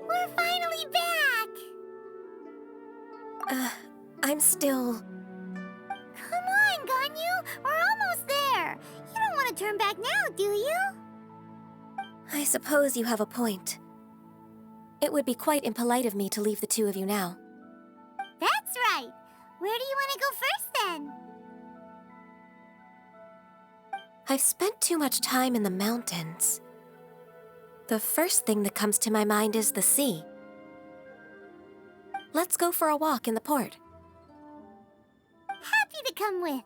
We're finally back! I'm still... Come on, Ganyu! We're almost there! You don't want to turn back now, do you? I suppose you have a point. It would be quite impolite of me to leave the two of you now. That's right! Where do you want to go first, then? I've spent too much time in the mountains. The first thing that comes to my mind is the sea. Let's go for a walk in the port. Happy to come with.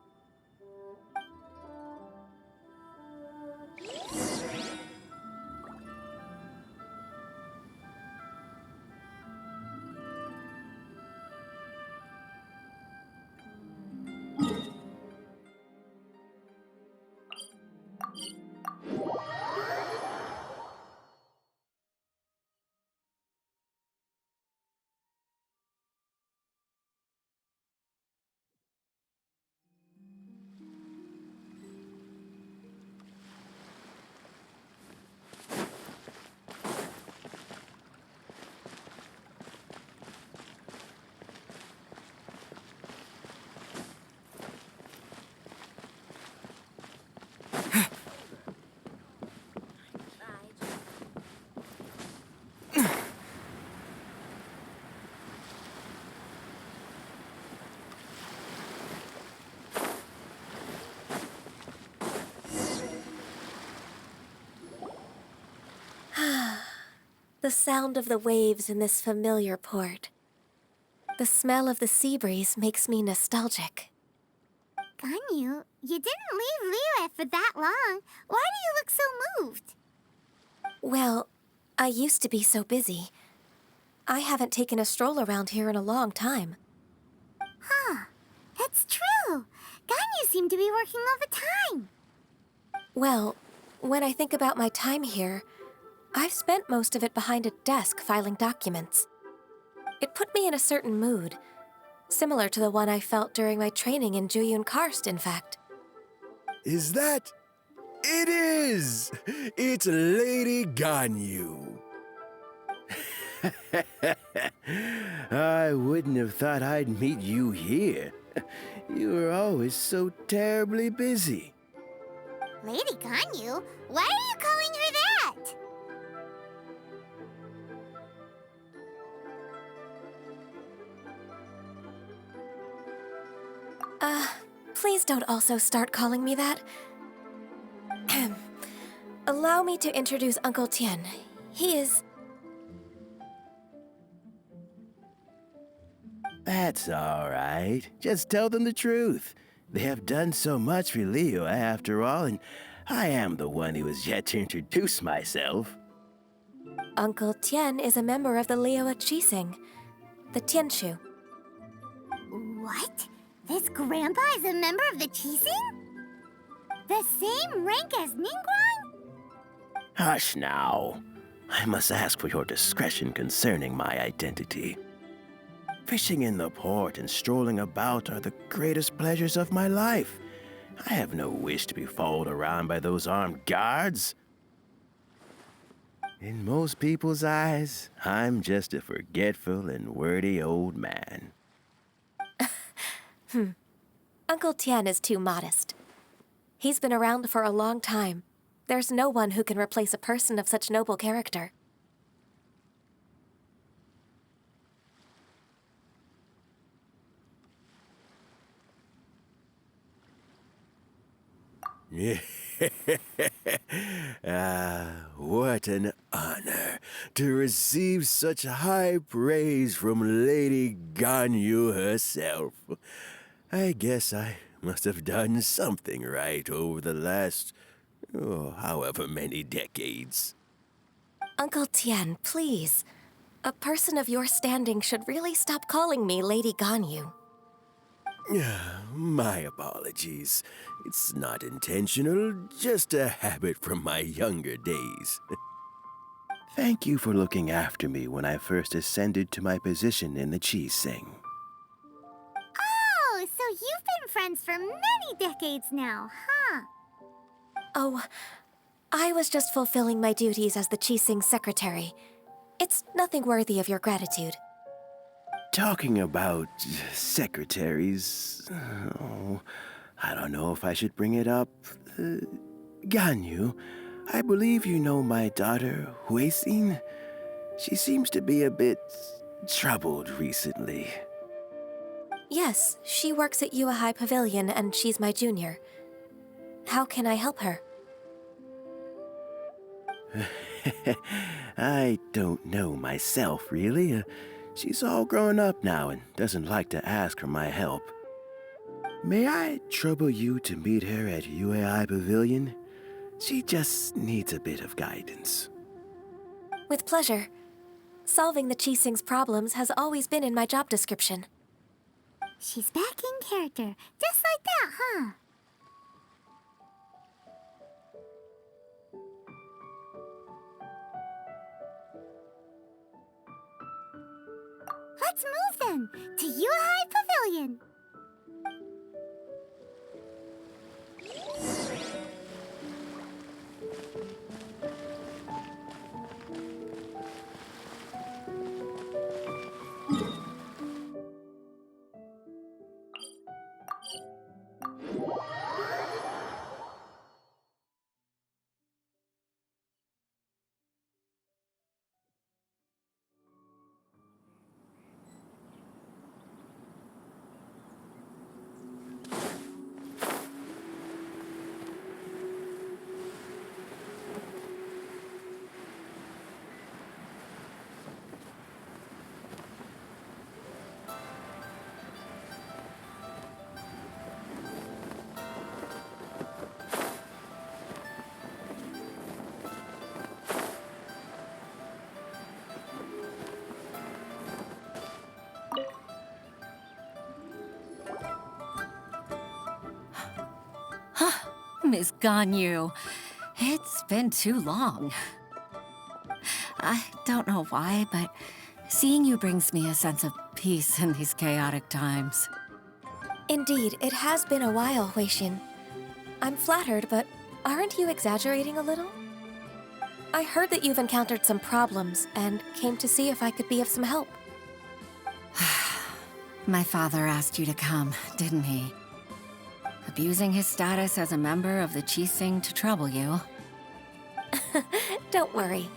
The sound of the waves in this familiar port. The smell of the sea breeze makes me nostalgic. Ganyu, you didn't leave Liyue for that long. Why do you look so moved? Well, I used to be so busy. I haven't taken a stroll around here in a long time. Huh. That's true. Ganyu seemed to be working all the time. Well, when I think about my time here, I've spent most of it behind a desk filing documents. It put me in a certain mood, similar to the one I felt during my training in Juyun Karst, in fact. Is that? It is! It's Lady Ganyu. I wouldn't have thought I'd meet you here. You were always so terribly busy. Lady Ganyu? Why are you calling her that? Please don't also start calling me that. Allow me to introduce Uncle Tian. He is... That's all right. Just tell them the truth. They have done so much for Leo after all, and I am the one who has yet to introduce myself. Uncle Tian is a member of the Liyue Qixing, the Tianshu. What? This grandpa is a member of the Qixing? The same rank as Ningguang? Hush now. I must ask for your discretion concerning my identity. Fishing in the port and strolling about are the greatest pleasures of my life. I have no wish to be followed around by those armed guards. In most people's eyes, I'm just a forgetful and wordy old man. Uncle Tian is too modest. He's been around for a long time. There's no one who can replace a person of such noble character. What an honor to receive such high praise from Lady Ganyu herself. I guess I must have done something right over the last, however many decades. Uncle Tian, please. A person of your standing should really stop calling me Lady Ganyu. My apologies. It's not intentional, just a habit from my younger days. Thank you for looking after me when I first ascended to my position in the Chi Sing. Oh, so you've been friends for many decades now, huh? Oh, I was just fulfilling my duties as the Qixing secretary. It's nothing worthy of your gratitude. Talking about secretaries, I don't know if I should bring it up. Ganyu, I believe you know my daughter, Huixin. She seems to be a bit troubled recently. Yes, she works at Yua High Pavilion and she's my junior. How can I help her? I don't know myself, really. She's all grown up now and doesn't like to ask for my help. May I trouble you to meet her at UAI Pavilion? She just needs a bit of guidance. With pleasure. Solving the Qixing's problems has always been in my job description. She's back in character, just like that, huh? Let's move then, to Yuhai Pavilion. Miss Ganyu, it's been too long. I don't know why, but seeing you brings me a sense of peace in these chaotic times. Indeed, it has been a while, Huixin. I'm flattered, but aren't you exaggerating a little? I heard that you've encountered some problems and came to see if I could be of some help. My father asked you to come, didn't he? Abusing his status as a member of the Qixing to trouble you. Don't worry.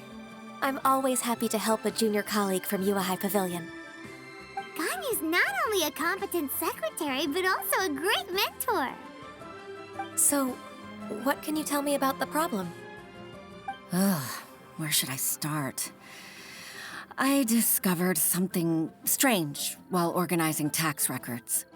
I'm always happy to help a junior colleague from Yua High Pavilion. Ganyu's not only a competent secretary, but also a great mentor. So, what can you tell me about the problem? Ugh, where should I start? I discovered something strange while organizing tax records.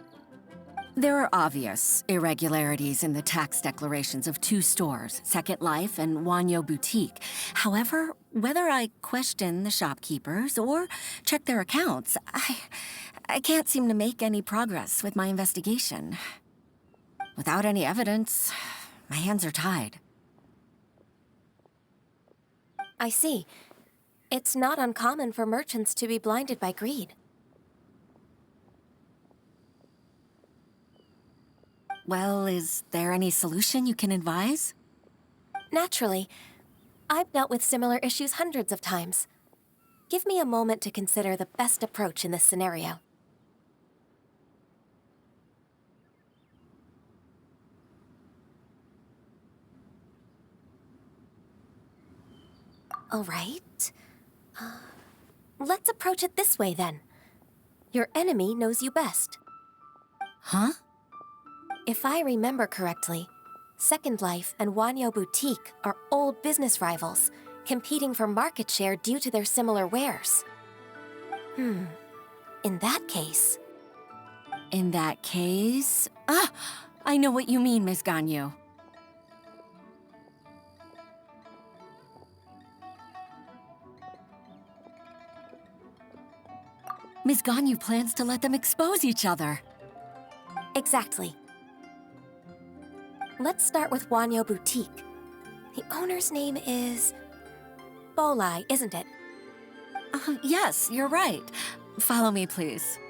There are obvious irregularities in the tax declarations of two stores, Second Life and Wanyo Boutique. However, whether I question the shopkeepers or check their accounts, I can't seem to make any progress with my investigation. Without any evidence, my hands are tied. I see. It's not uncommon for merchants to be blinded by greed. Well, is there any solution you can advise? Naturally. I've dealt with similar issues hundreds of times. Give me a moment to consider the best approach in this scenario. All right. Let's approach it this way, then. Your enemy knows you best. Huh? If I remember correctly, Second Life and Wanyo Boutique are old business rivals, competing for market share due to their similar wares. In that case... I know what you mean, Miss Ganyu. Miss Ganyu plans to let them expose each other. Exactly. Let's start with Wanyo Boutique. The owner's name is... Bolai, isn't it? Yes, you're right. Follow me, please.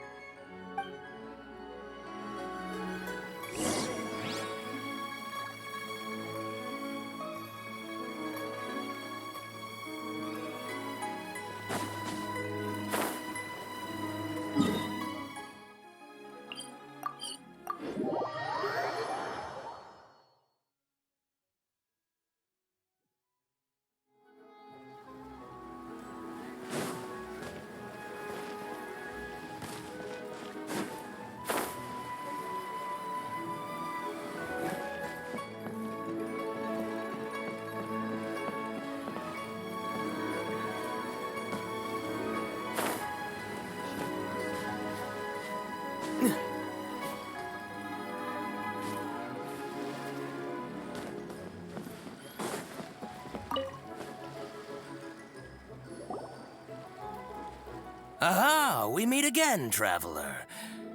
Aha! We meet again, traveler.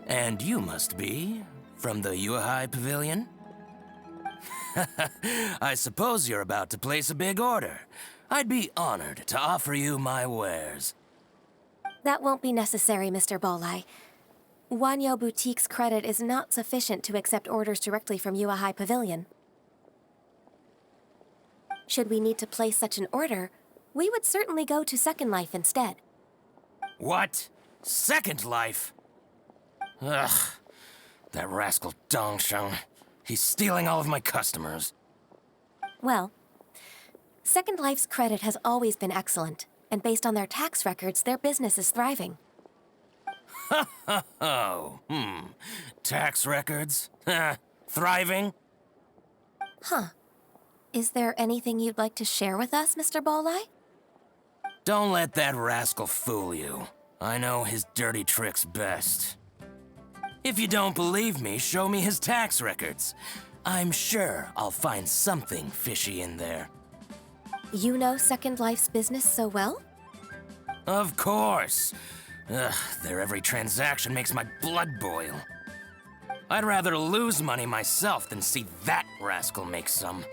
And you must be from the Yuhai Pavilion? I suppose you're about to place a big order. I'd be honored to offer you my wares. That won't be necessary, Mr. Bolai. Wanyo Boutique's credit is not sufficient to accept orders directly from Yuhai Pavilion. Should we need to place such an order, we would certainly go to Second Life instead. What? Second Life? Ugh. That rascal Dongsheng. He's stealing all of my customers. Well, Second Life's credit has always been excellent, and based on their tax records, their business is thriving. Oh, Tax records? Thriving? Huh. Is there anything you'd like to share with us, Mr. Bolai? Don't let that rascal fool you. I know his dirty tricks best. If you don't believe me, show me his tax records. I'm sure I'll find something fishy in there. You know Second Life's business so well? Of course. Ugh, their every transaction makes my blood boil. I'd rather lose money myself than see that rascal make some.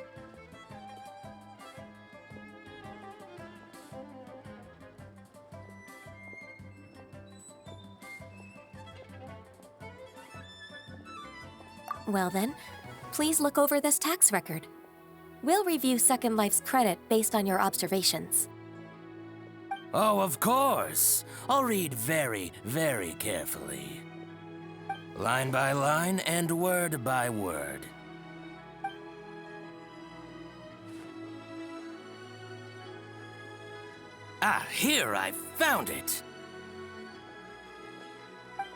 Well then, please look over this tax record. We'll review Second Life's credit based on your observations. Oh, of course. I'll read very, very carefully. Line by line and word by word. Ah, here, I found it!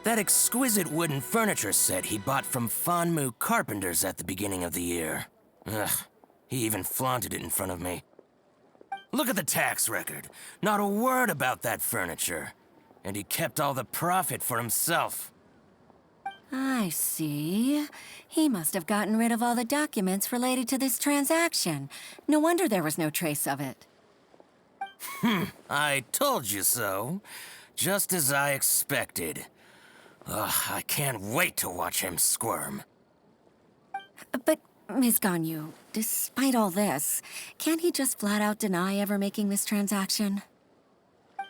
That exquisite wooden furniture set he bought from Fanmu Carpenters at the beginning of the year. Ugh, he even flaunted it in front of me. Look at the tax record. Not a word about that furniture. And he kept all the profit for himself. I see. He must have gotten rid of all the documents related to this transaction. No wonder there was no trace of it. I told you so. Just as I expected. Ugh, I can't wait to watch him squirm. But, Ms. Ganyu, despite all this, can't he just flat out deny ever making this transaction?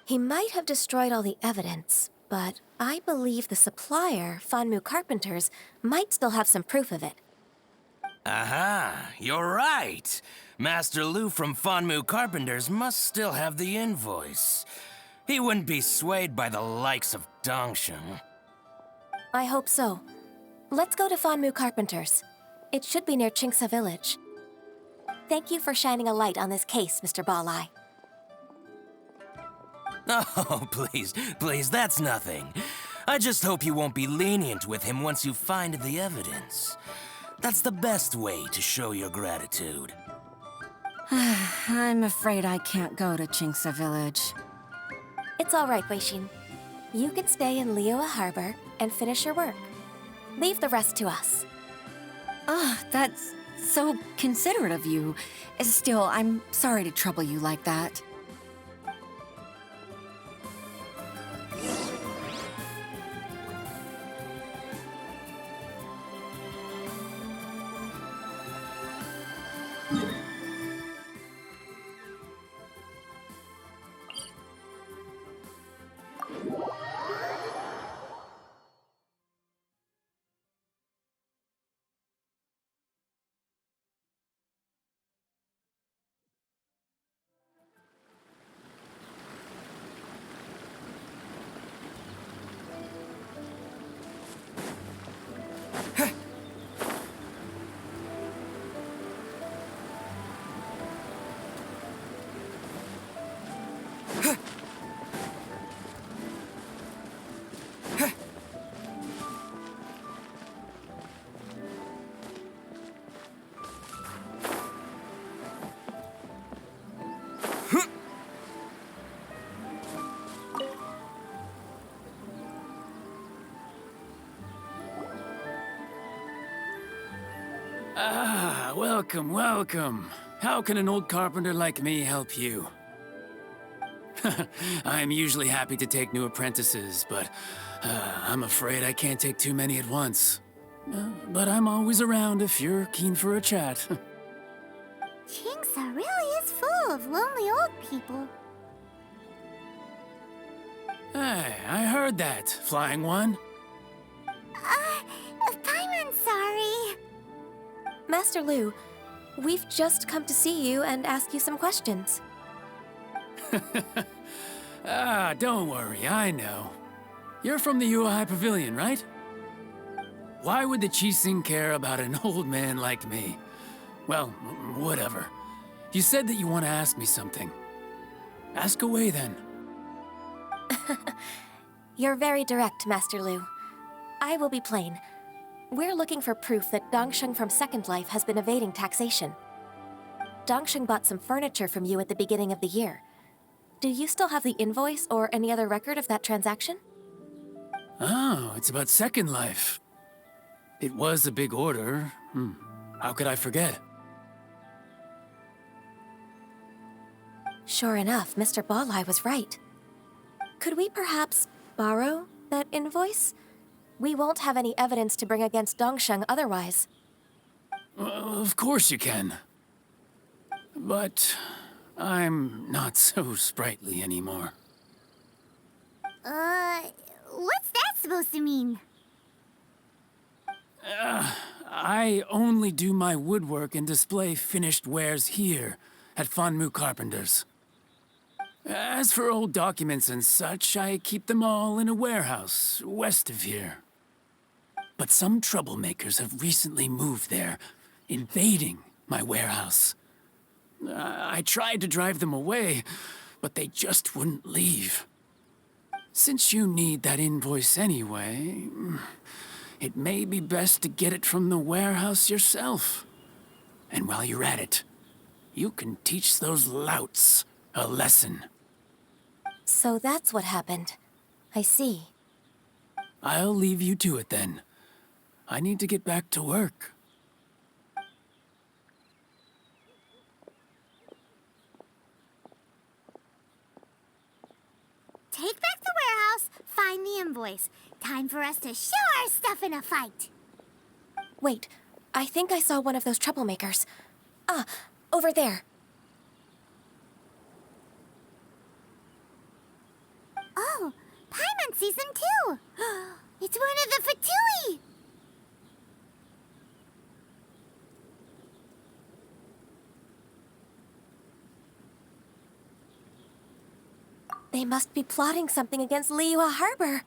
He might have destroyed all the evidence, but I believe the supplier, Fanmu Carpenters, might still have some proof of it. Aha, you're right. Master Lu from Fanmu Carpenters must still have the invoice. He wouldn't be swayed by the likes of Dongsheng. I hope so. Let's go to Fanmu Carpenters. It should be near Chingsa Village. Thank you for shining a light on this case, Mr. Bolai. Oh, please, please, that's nothing. I just hope you won't be lenient with him once you find the evidence. That's the best way to show your gratitude. I'm afraid I can't go to Chinksa Village. It's all right, Weishin. You can stay in Liyue Harbor and finish your work. Leave the rest to us. Ah, that's so considerate of you. Still, I'm sorry to trouble you like that. Ah, welcome, welcome. How can an old carpenter like me help you? I'm usually happy to take new apprentices, but I'm afraid I can't take too many at once. But I'm always around if you're keen for a chat. Chinksa really is full of lonely old people. Hey, I heard that, Flying One. Paimon's sorry. Master Lu, we've just come to see you and ask you some questions. Ah, don't worry, I know. You're from the Yuehai Pavilion, right? Why would the Qixing care about an old man like me? Well, whatever. You said that you want to ask me something. Ask away, then. You're very direct, Master Lu. I will be plain. We're looking for proof that Dongsheng from Second Life has been evading taxation. Dongsheng bought some furniture from you at the beginning of the year. Do you still have the invoice or any other record of that transaction? Oh, it's about Second Life. It was a big order. How could I forget? Sure enough, Mr. Balai was right. Could we perhaps borrow that invoice? We won't have any evidence to bring against Dongsheng otherwise. Of course you can. But I'm not so sprightly anymore. What's that supposed to mean? I only do my woodwork and display finished wares here at Fanmu Carpenters. As for old documents and such, I keep them all in a warehouse west of here. But some troublemakers have recently moved there, invading my warehouse. I tried to drive them away, but they just wouldn't leave. Since you need that invoice anyway, it may be best to get it from the warehouse yourself. And while you're at it, you can teach those louts a lesson. So that's what happened. I see. I'll leave you to it then. I need to get back to work. Take back the warehouse, find the invoice. Time for us to show our stuff in a fight. Wait, I think I saw one of those troublemakers. Ah, over there. Oh, Paimon sees them too. It's one of the Fatui. They must be plotting something against Liyue Harbor.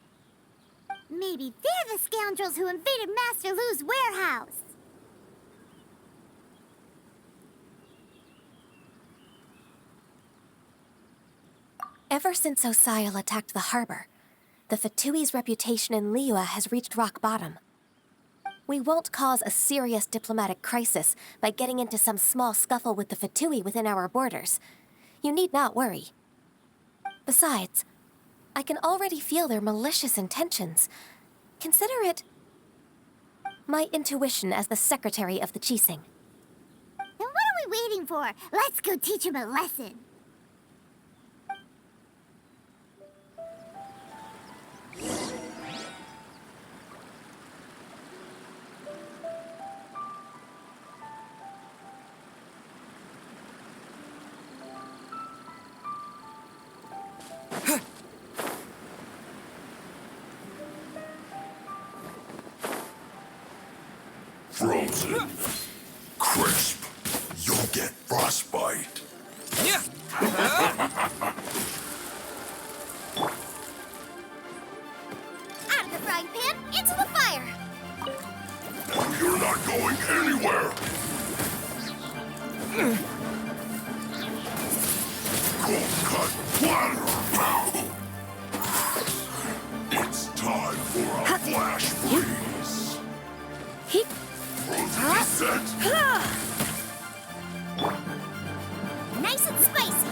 Maybe they're the scoundrels who invaded Master Lu's warehouse. Ever since Osial attacked the harbor, the Fatui's reputation in Liyue has reached rock bottom. We won't cause a serious diplomatic crisis by getting into some small scuffle with the Fatui within our borders. You need not worry. Besides, I can already feel their malicious intentions. Consider it my intuition as the secretary of the Qixing. Then what are we waiting for? Let's go teach him a lesson. Frozen. Crisp. You'll get frostbite. Yeah. Out of the frying pan, into the fire! And you're not going anywhere. Cold cut platter. It's time for a flash freeze. Frozen set. Nice and spicy!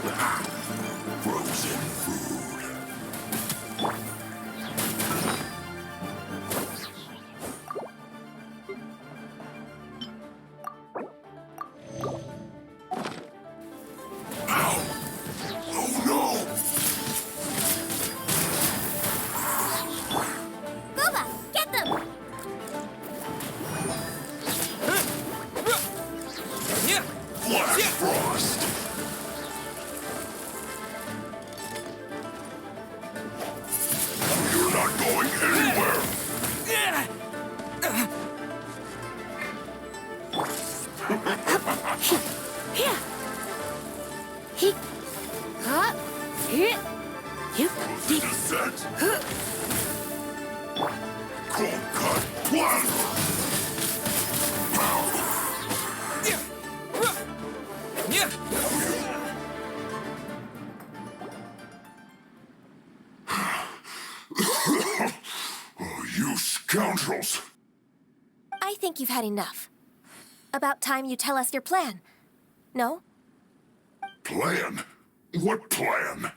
Frozen food. Ow! Oh no! Boba, get them! Yeah. Flash frost. You're not going anywhere. Yeah. Frozen set. Cold cut platter. Yeah. Oh, you scoundrels! I think you've had enough. About time you tell us your plan. No? Plan? What plan?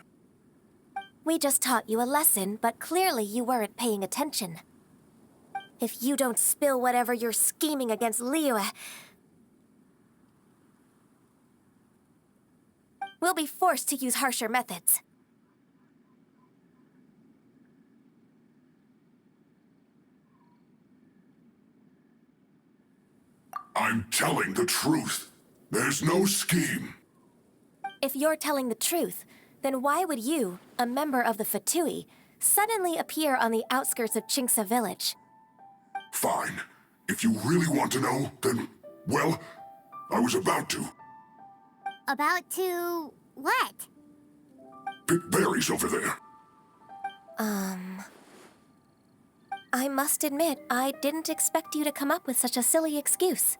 We just taught you a lesson, but clearly you weren't paying attention. If you don't spill whatever you're scheming against Liyue, we'll be forced to use harsher methods. I'm telling the truth. There's no scheme. If you're telling the truth, then why would you, a member of the Fatui, suddenly appear on the outskirts of Qingce village? Fine. If you really want to know, then, well, I was about to. About to... what? Pick berries over there. I must admit, I didn't expect you to come up with such a silly excuse.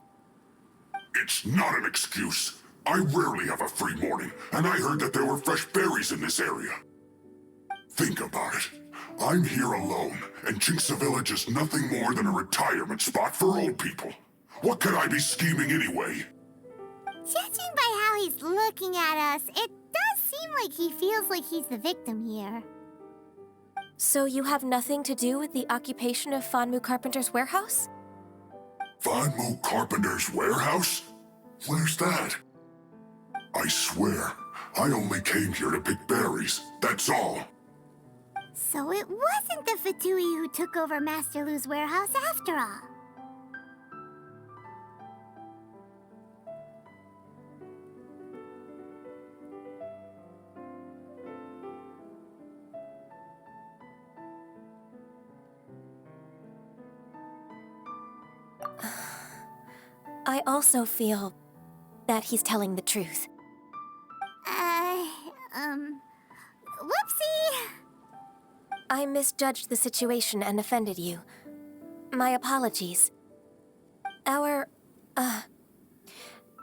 It's not an excuse. I rarely have a free morning, and I heard that there were fresh berries in this area. Think about it. I'm here alone, and Qingce Village is nothing more than a retirement spot for old people. What could I be scheming anyway? Judging by how he's looking at us, it does seem like he feels like he's the victim here. So you have nothing to do with the occupation of Fanmu Carpenter's warehouse? Fanmu Carpenter's warehouse? Where's that? I swear, I only came here to pick berries, that's all. So it wasn't the Fatui who took over Master Lu's warehouse after all. I also feel that he's telling the truth. Whoopsie! I misjudged the situation and offended you. My apologies. Our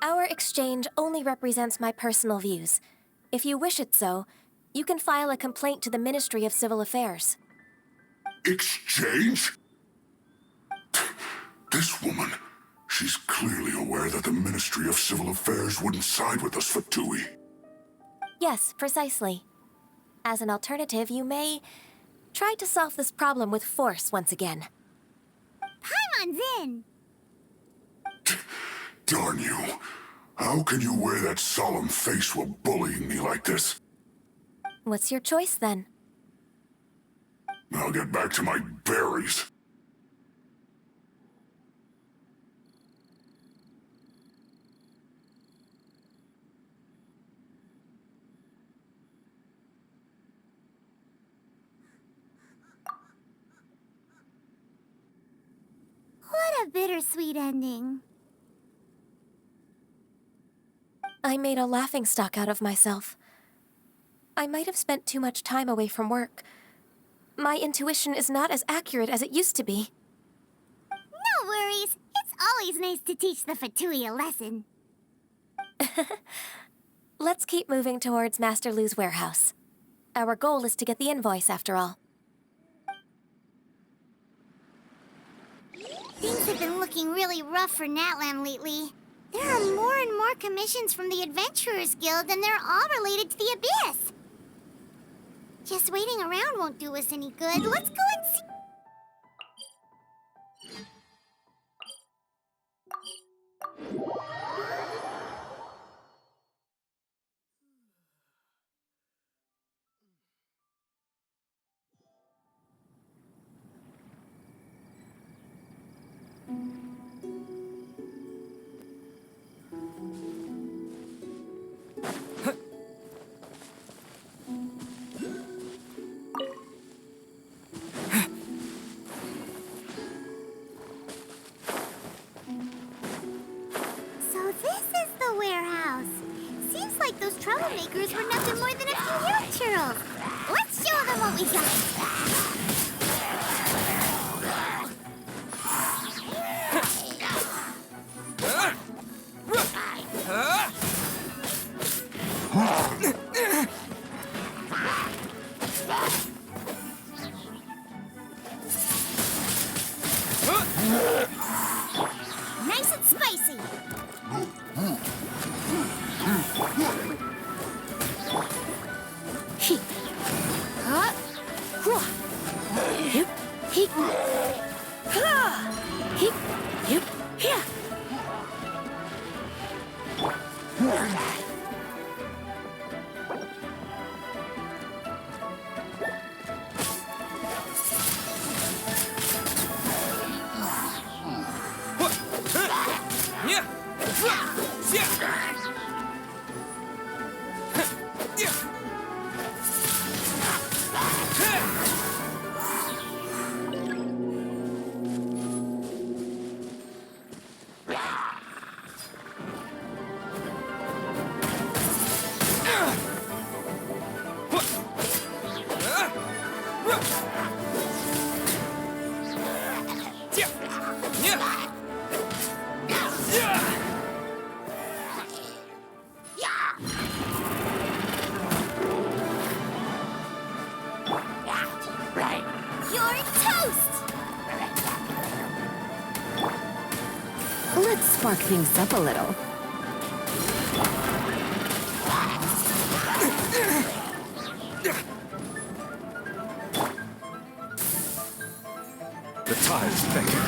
exchange only represents my personal views. If you wish it so, you can file a complaint to the Ministry of Civil Affairs. Exchange? This woman, she's clearly aware that the Ministry of Civil Affairs wouldn't side with us for Tui. Yes, precisely. As an alternative, you may try to solve this problem with force once again. Paimon's in! Darn you. How can you wear that solemn face while bullying me like this? What's your choice, then? I'll get back to my berries. What a bittersweet ending. I made a laughingstock out of myself. I might have spent too much time away from work. My intuition is not as accurate as it used to be. No worries. It's always nice to teach the Fatui a lesson. Let's keep moving towards Master Lu's warehouse. Our goal is to get the invoice, after all. Things have been looking really rough for Natlan lately. There are more and more commissions from the Adventurers Guild, and they're all related to the Abyss. Just waiting around won't do us any good. Let's go and see. So this is the warehouse. Seems like those troublemakers were nothing more than a few young churls. Let's show them what we got. Nice and spicy. Heat. Huh? Heat. Heat. Heat. Heat. Here. You're toast! Let's spark things up a little. The tide's beckon.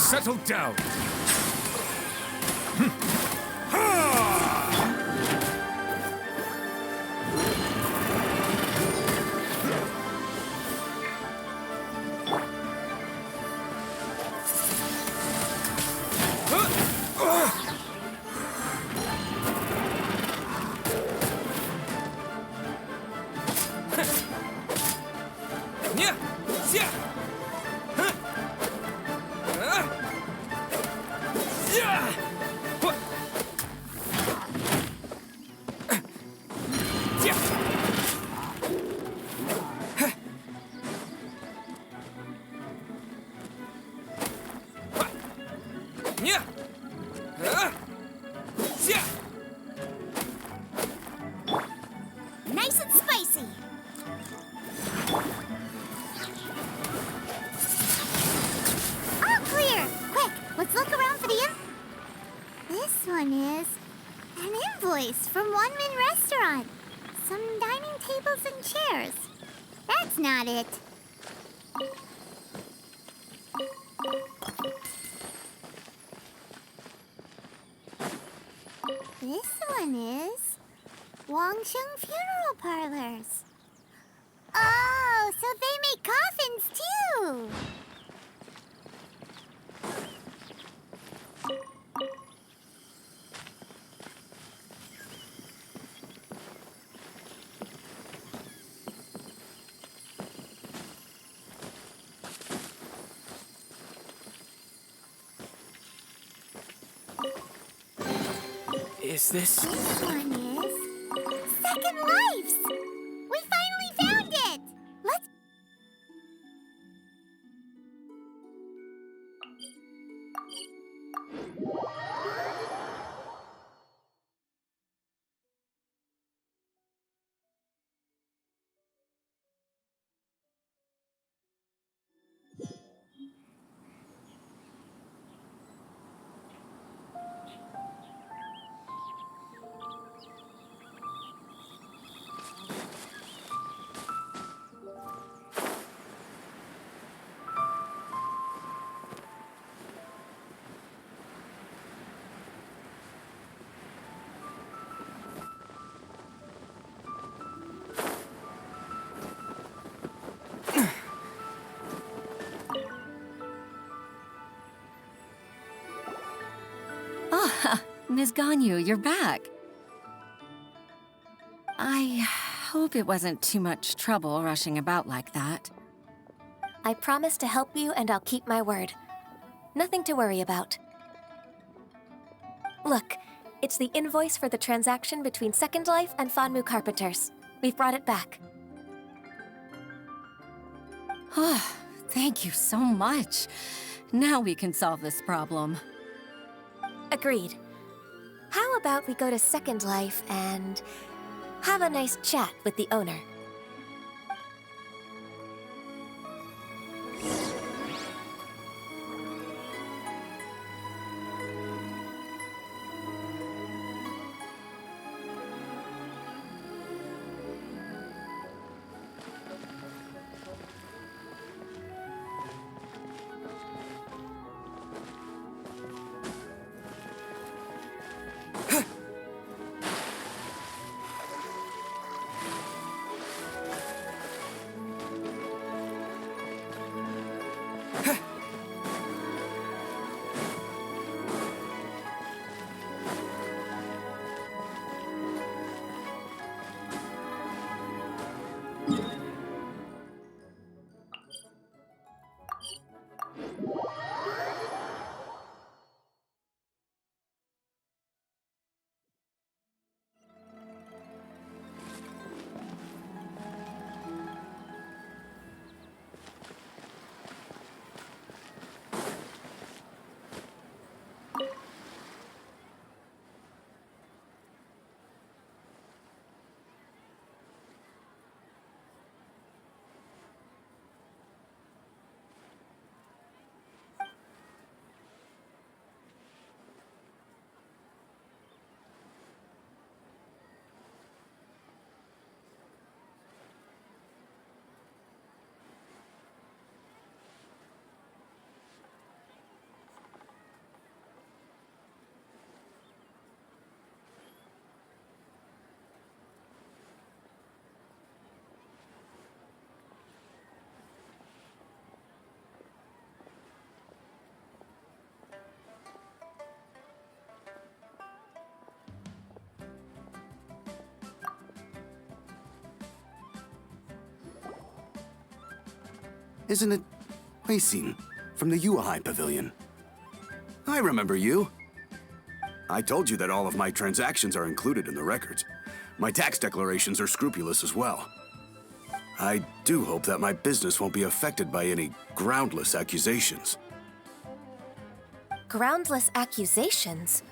settle down. Nice and spicy. All clear. Quick, let's look around for the This one is an invoice from One Min Restaurant. Some dining tables and chairs. That's not it. This one is Wangsheng Funeral Parlors. Oh, so they make coffins too. Is this... This one is Second Lives. We finally found it. Let's... Ms. Ganyu, you're back. I hope it wasn't too much trouble rushing about like that. I promise to help you and I'll keep my word. Nothing to worry about. Look, it's the invoice for the transaction between Second Life and Fanmu Carpenters. We've brought it back. Oh, thank you so much. Now we can solve this problem. Agreed. How about we go to Second Life and have a nice chat with the owner? Isn't it Huixin from the Yuehai Pavilion? I remember you. I told you that all of my transactions are included in the records. My tax declarations are scrupulous as well. I do hope that my business won't be affected by any groundless accusations. Groundless accusations?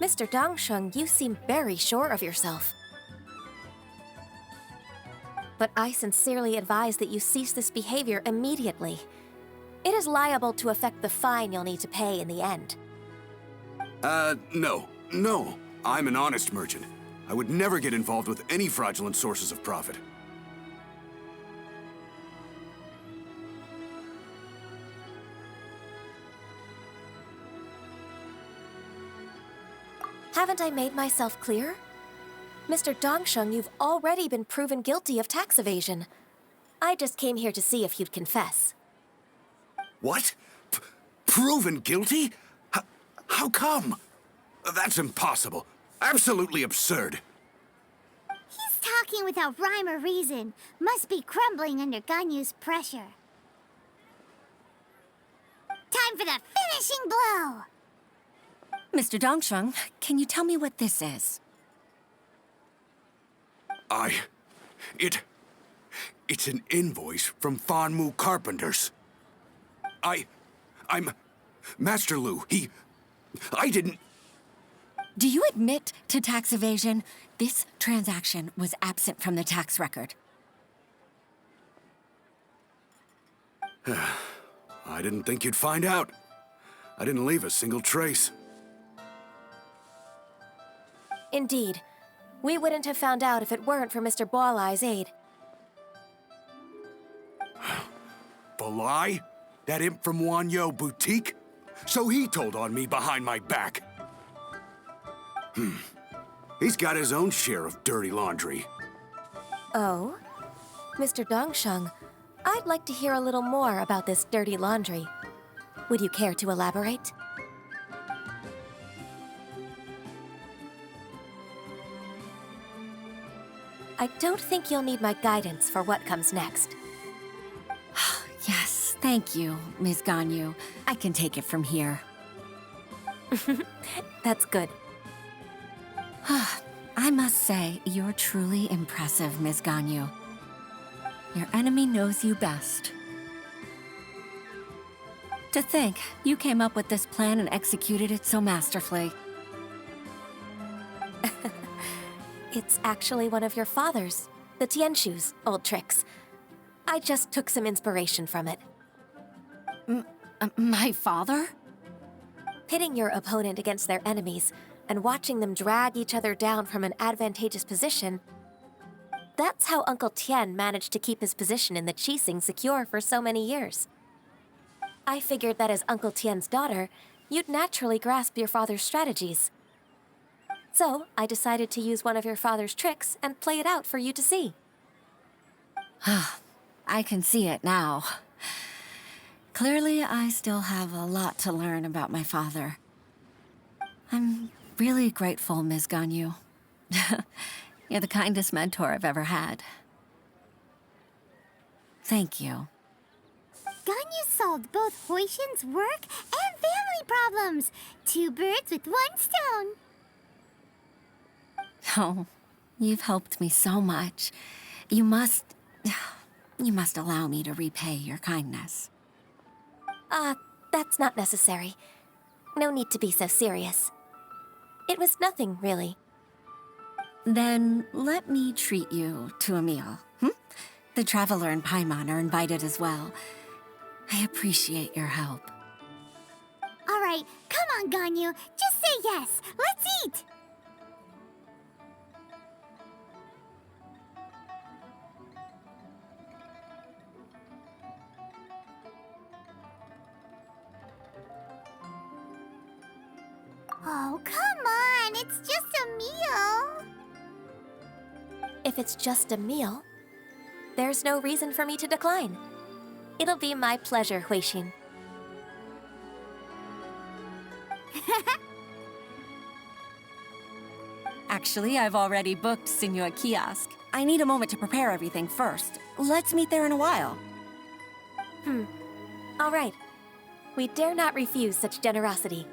Mr. Dongsheng, you seem very sure of yourself. But I sincerely advise that you cease this behavior immediately. It is liable to affect the fine you'll need to pay in the end. No. I'm an honest merchant. I would never get involved with any fraudulent sources of profit. Haven't I made myself clear? Mr. Dongsheng, you've already been proven guilty of tax evasion. I just came here to see if you'd confess. What? Proven guilty? How come? That's impossible. Absolutely absurd. He's talking without rhyme or reason. Must be crumbling under Ganyu's pressure. Time for the finishing blow! Mr. Dongsheng, can you tell me what this is? It's an invoice from Fanmu Carpenters. I'm Master Lu. I didn't... Do you admit to tax evasion? This transaction was absent from the tax record. I didn't think you'd find out. I didn't leave a single trace. Indeed. We wouldn't have found out if it weren't for Mr. Boalai's aid. Balai? That imp from Wanyo Boutique? So he told on me behind my back. He's got his own share of dirty laundry. Oh? Mr. Dongsheng, I'd like to hear a little more about this dirty laundry. Would you care to elaborate? I don't think you'll need my guidance for what comes next. Yes, thank you, Ms. Ganyu. I can take it from here. That's good. I must say, you're truly impressive, Ms. Ganyu. Your enemy knows you best. To think, you came up with this plan and executed it so masterfully. It's actually one of your father's, the Tianshu's, old tricks. I just took some inspiration from it. My father? Pitting your opponent against their enemies and watching them drag each other down from an advantageous position, that's how Uncle Tian managed to keep his position in the Qixing secure for so many years. I figured that as Uncle Tian's daughter, you'd naturally grasp your father's strategies. So, I decided to use one of your father's tricks and play it out for you to see. I can see it now. Clearly, I still have a lot to learn about my father. I'm really grateful, Ms. Ganyu. You're the kindest mentor I've ever had. Thank you. Ganyu solved both Huixin's work and family problems. 2 birds with 1 stone. Oh, you've helped me so much. You must allow me to repay your kindness. That's not necessary. No need to be so serious. It was nothing, really. Then let me treat you to a meal. The Traveler and Paimon are invited as well. I appreciate your help. All right, come on, Ganyu. Just say yes. Let's eat. Oh, come on. It's just a meal. If it's just a meal, there's no reason for me to decline. It'll be my pleasure, Huixin. Actually, I've already booked Senor Kiosk. I need a moment to prepare everything first. Let's meet there in a while. All right. We dare not refuse such generosity.